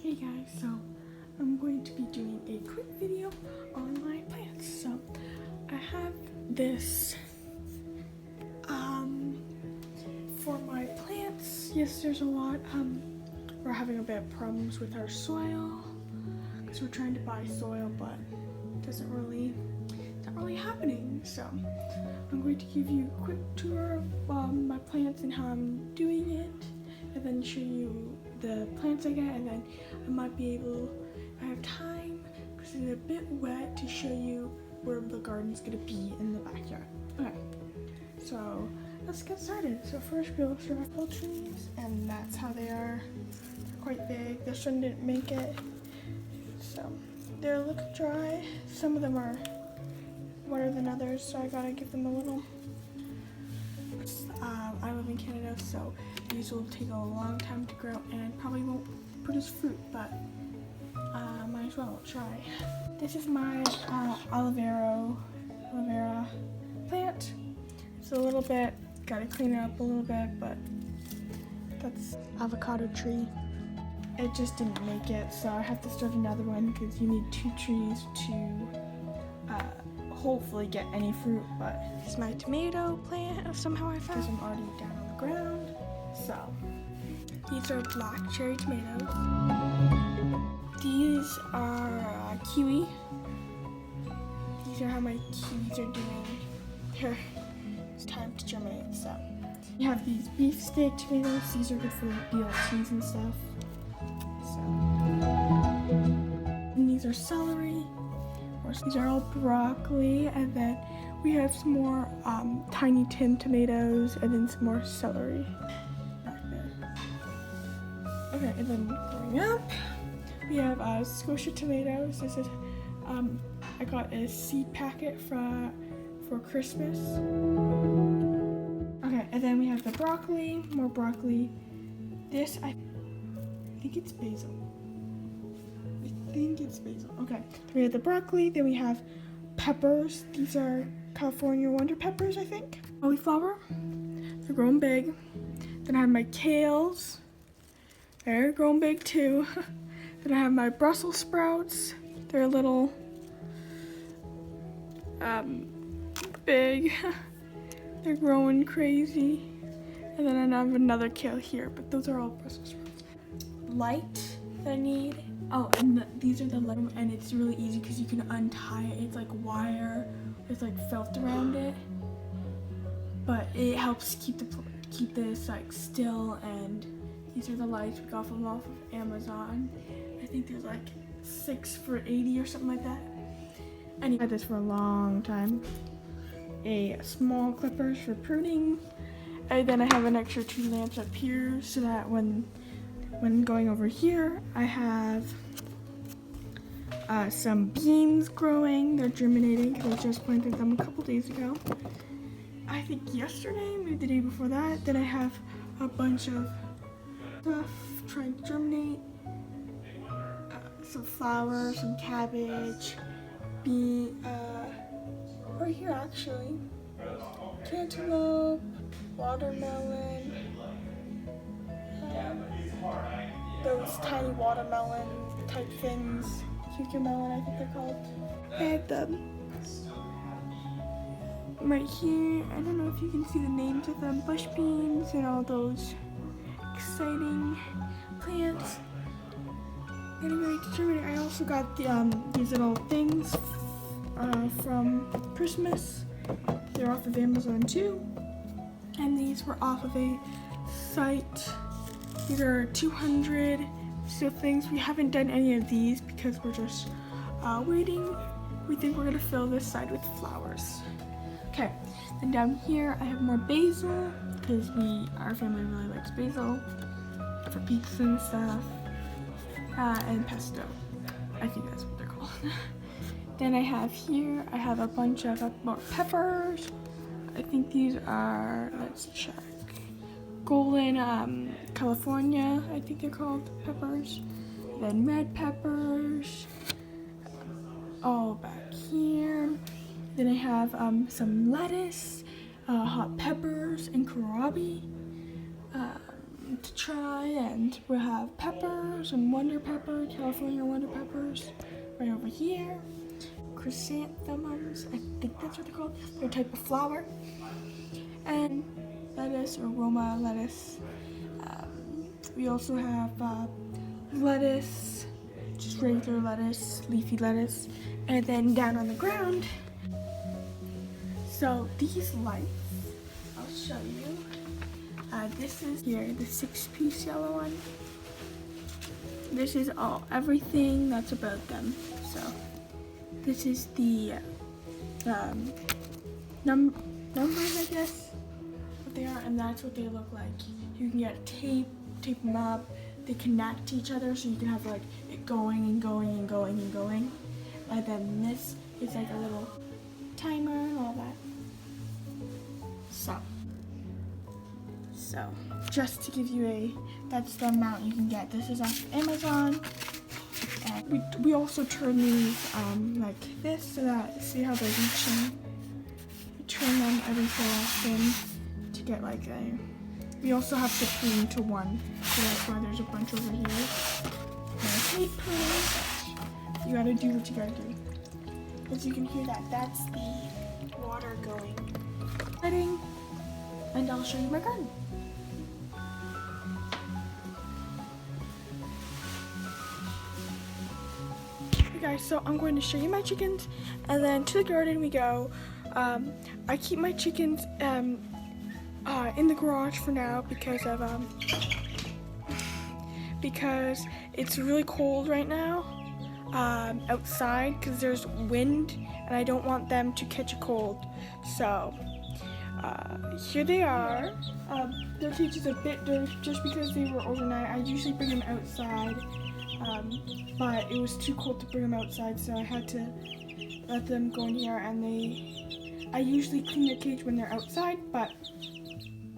Hey guys, so I'm going to be doing a quick video on my plants. So I have this for my plants. Yes, there's a lot. We're having a bit of problems with our soil because we're trying to buy soil, but it's not really happening. So I'm going to give you a quick tour of my plants and how I'm doing it, and then show you the plants I get, and then I might be able, if I have time, because it's a bit wet, to show you where the garden's gonna be in the backyard. Okay, so let's get started. So first we'll start with apple trees, and that's how they are. They're quite big. This one didn't make it, so they're a little dry. Some of them are wetter than others, so I gotta give them a little. I live in Canada, so these will take a long time to grow and probably won't produce fruit, but might as well try. This is my aloe vera plant. It's a little bit, gotta clean it up a little bit, but that's avocado tree. It just didn't make it, so I have to start another one because you need 2 trees to hopefully get any fruit. But this is my tomato plant. Somehow I found them already down on the ground. So these are black cherry tomatoes. These are kiwi. These are how my kiwis are doing. Here, it's time to germinate. So you have these beefsteak tomatoes. These are good for like BLTs and stuff. So, and these are celery. These are all broccoli, and then we have some more tiny tin tomatoes, and then some more celery back there. Okay, and then going up, we have Scotia tomatoes. This is I got a seed packet for Christmas. Okay, and then we have the broccoli, more broccoli. This I think it's basil. Okay, we have the broccoli, then we have peppers. These are California Wonder Peppers, I think. Cauliflower, they're growing big. Then I have my kales, they're growing big too. Then I have my Brussels sprouts, they're a little big. They're growing crazy. And then I have another kale here, but those are all Brussels sprouts. Light that I need. Oh, and these are the lemon, and it's really easy because you can untie it. It's like wire with like felt around it, but it helps keep this like still. And these are the lights. We got them off of Amazon. I think there's like 6 for $80 or something like that. And I had this for a long time. A small clippers for pruning, and then I have an extra 2 lamps up here so that when going over here, I have some beans growing. They're germinating because I just planted them a couple days ago. I think yesterday, maybe the day before that. Then I have a bunch of stuff trying to germinate. Some flowers, some cabbage, right here actually, cantaloupe, watermelon. Those tiny watermelon type things, cucumber, I think they're called. I had them right here. I don't know if you can see the names of them, bush beans and all those exciting plants. Anyway, I also got these little things from Christmas. They're off of Amazon too, and these were off of a site. These are 200 still things. We haven't done any of these because we're just waiting. We think we're gonna fill this side with flowers. Okay, then down here I have more basil because our family really likes basil for pizza and stuff, and pesto. I think that's what they're called. Then I have a bunch of more peppers. I think these are, let's check. Golden California, I think they're called, peppers. Then red peppers, all back here. Then I have some lettuce, hot peppers, and kohlrabi. to try, and we'll have peppers and Wonder Pepper, California Wonder Peppers, right over here. Chrysanthemums, I think that's what they're called. They're a type of flower. And lettuce or Roma lettuce. We also have lettuce, just regular lettuce, leafy lettuce, and then down on the ground. So these lights, I'll show you. This is here, the 6-piece yellow one. This is everything that's about them. So this is the numbers, I guess, what they are, and that's what they look like. You can get tape them up. They connect to each other, so you can have like it going and going and going and going. And then this is like a little timer and all that. So just to give you that's the amount you can get. This is off Amazon. And we also turn these like this, so that, see how they're reaching? We turn them every so often to get like we also have to prune to one, so that's why there's a bunch over here. And I hate pruning, but you gotta do what you gotta do. As you can hear that's the water going. And I'll show you my garden. Hey guys, so I'm going to show you my chickens, and then to the garden we go. I keep my chickens in the garage for now because of because it's really cold right now outside because there's wind, and I don't want them to catch a cold. So here they are. Their cages are a bit dirty just because they were overnight. I usually bring them outside, but it was too cold to bring them outside, so I had to let them go in here. And I usually clean their cage when they're outside, but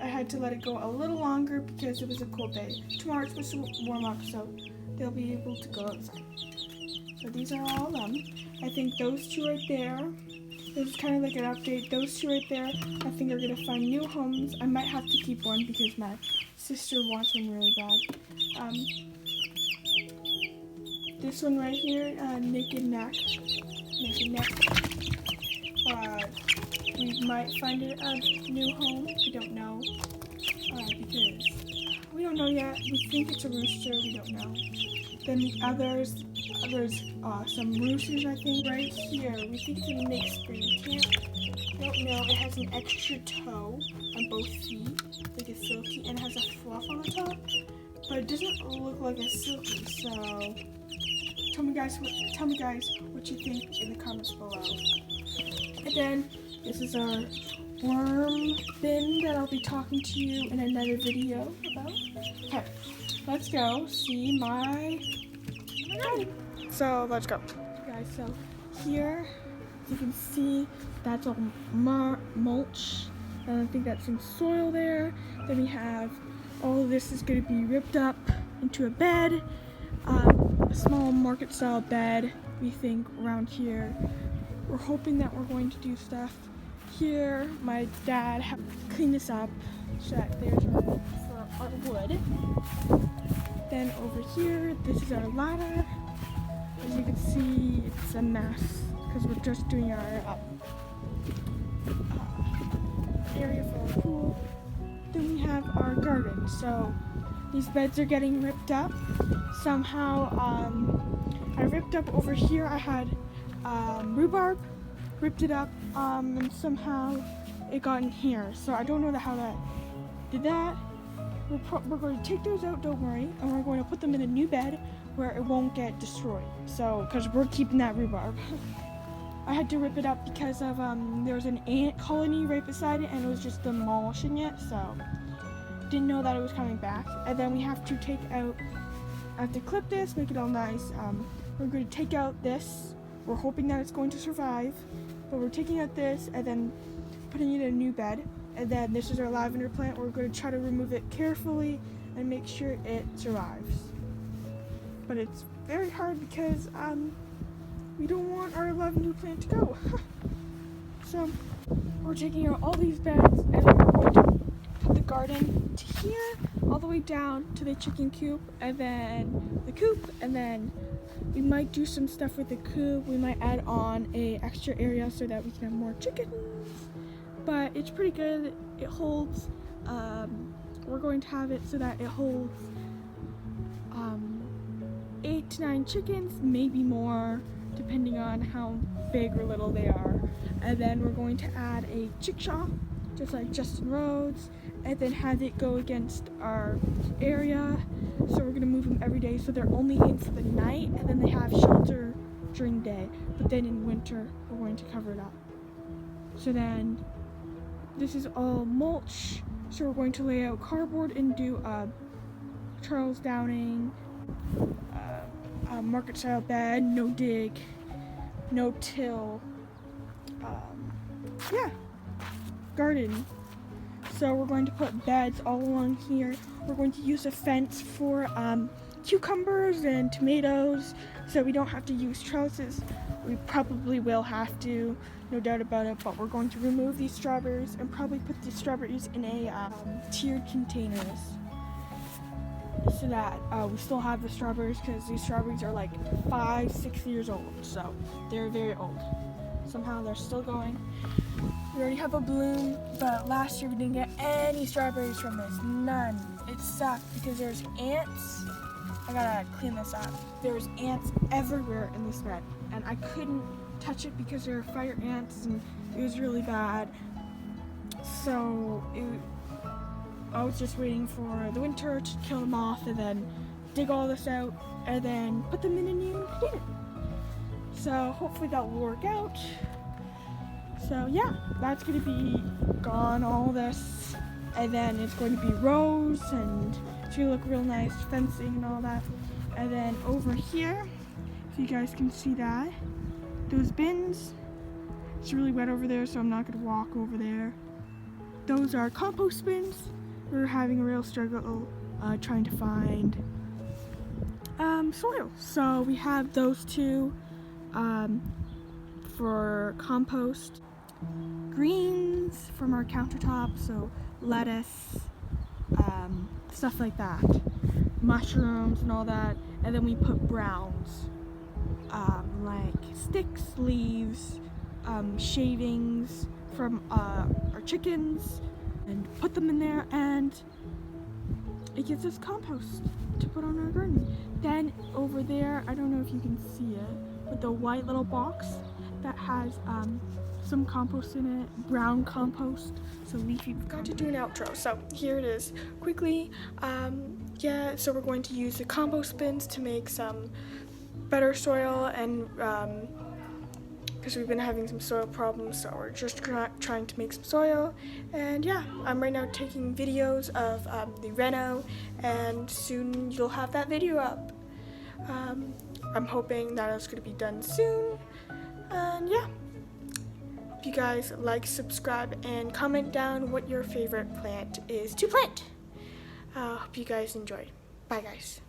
I had to let it go a little longer because it was a cold day. Tomorrow it's supposed to warm up, so they'll be able to go outside. So these are all of them. I think those two right there, this is kind of like an update. Those two right there, I think are going to find new homes. I might have to keep one because my sister wants one really bad. This one right here, Naked Neck. We might find it a new home. We don't know because we don't know yet. We think it's a rooster. We don't know. Then the others, some roosters, I think, right here. We think it's a mixed breed. We don't know. It has an extra toe on both feet, like a silky, and it has a fluff on the top, but it doesn't look like a silky. So tell me guys what you think in the comments below. And then this is our worm bin that I'll be talking to you in another video about. Okay, let's go see my garden. So let's go. Guys, so here you can see that's all mulch. And I think that's some soil there. Then we have all of this is going to be ripped up into a bed, a small market style bed. We think around here. We're hoping that we're going to do stuff here. My dad cleaned this up so that there's room for our wood. Then over here, this is our ladder. As you can see, it's a mess because we're just doing our area for our pool. Then we have our garden. So these beds are getting ripped up. Somehow, I ripped up over here. I had rhubarb, ripped it up, and somehow it got in here. So I don't know how that did that. We're going to take those out, don't worry, and we're going to put them in a new bed where it won't get destroyed. So, because we're keeping that rhubarb. I had to rip it up because of there was an ant colony right beside it, and it was just demolishing it. So didn't know that it was coming back. And then we have to take out. I have to clip this, make it all nice. We're going to take out this. We're hoping that it's going to survive, but we're taking out this and then putting it in a new bed. And then this is our lavender plant. We're going to try to remove it carefully and make sure it survives. But it's very hard because we don't want our lavender plant to go. So we're taking out all these beds and then we're going to put the garden to here. all the way down to the chicken coop, and then the coop, and then we might do some stuff with the coop. We might add on a extra area so that we can have more chickens, but it's pretty good. It holds, we're going to have it so that it holds 8 to 9 chickens, maybe more, depending on how big or little they are. And then we're going to add a chickshaw, just like Justin Rhodes, and then have it go against our area. So we're gonna move them every day, so they're only in for the night, and then they have shelter during the day. But then in winter, we're going to cover it up. So then, this is all mulch. So we're going to lay out cardboard and do Charles Downing, market style bed, no dig, no till, yeah, garden. So we're going to put beds all along here. We're going to use a fence for cucumbers and tomatoes, so we don't have to use trellises. We probably will have to, no doubt about it, but we're going to remove these strawberries and probably put the strawberries in a tiered containers, so that we still have the strawberries, because these strawberries are like 5-6 years old, so they're very old. Somehow they're still going. We already have a bloom, but last year we didn't get any strawberries from this. None. It sucked because there's ants. I gotta clean this up. There's ants everywhere in this bed, and I couldn't touch it because there were fire ants, and it was really bad. So I was just waiting for the winter to kill them off, and then dig all this out, and then put them in a new container. So hopefully that will work out. So yeah, that's going to be gone, all this, and then it's going to be rows, and it's going to look real nice, fencing and all that. And then over here, if you guys can see that, those bins, it's really wet over there, so I'm not going to walk over there. Those are compost bins. We're having a real struggle trying to find soil. So we have those two for compost. Greens from our countertop, so lettuce, stuff like that, mushrooms and all that. And then we put browns, like sticks, leaves, shavings from our chickens, and put them in there, and it gives us compost to put on our garden. Then over there, I don't know if you can see it, but the white little box that has some compost in it, brown compost, so leafy. Forgot to do an outro, so here it is quickly. Yeah, so we're going to use the compost bins to make some better soil, and because we've been having some soil problems, so we're just trying to make some soil. And yeah, I'm right now taking videos of the reno, and soon you'll have that video up. I'm hoping that it's going to be done soon, and yeah. Hope you guys like, subscribe, and comment down what your favorite plant is to plant. Hope you guys enjoyed. Bye guys.